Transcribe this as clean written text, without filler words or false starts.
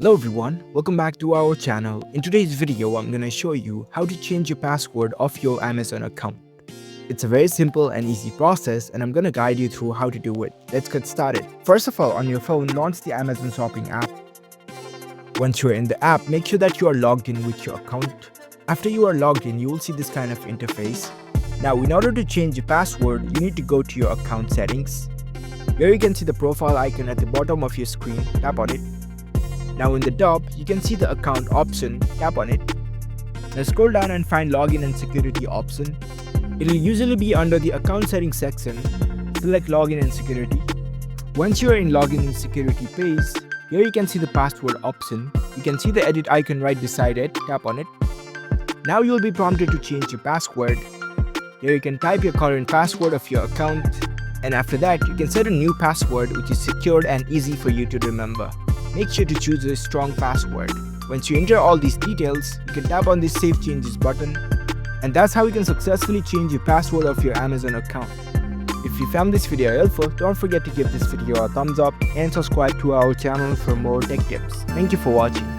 Hello everyone, welcome back to our channel. In today's video, I'm gonna show you how to change your password of your Amazon account. It's a very simple and easy process and I'm gonna guide you through how to do it. Let's get started. First of all, on your phone, launch the Amazon shopping app. Once you're in the app, make sure that you are logged in with your account. After you are logged in, you will see this kind of interface. Now, in order to change your password, you need to go to your account settings. Here you can see the profile icon at the bottom of your screen. Tap on it. Now in the top, you can see the account option, tap on it. Now scroll down and find login and security option. It will usually be under the account settings section. Select login and security. Once you are in login and security page, here you can see the password option. You can see the edit icon right beside it, tap on it. Now you will be prompted to change your password. Here you can type your current password of your account. And after that, you can set a new password which is secured and easy for you to remember. Make sure to choose a strong password. Once you enter all these details, you can tap on this Save Changes button. And that's how you can successfully change your password of your Amazon account. If you found this video helpful, don't forget to give this video a thumbs up and subscribe to our channel for more tech tips. Thank you for watching.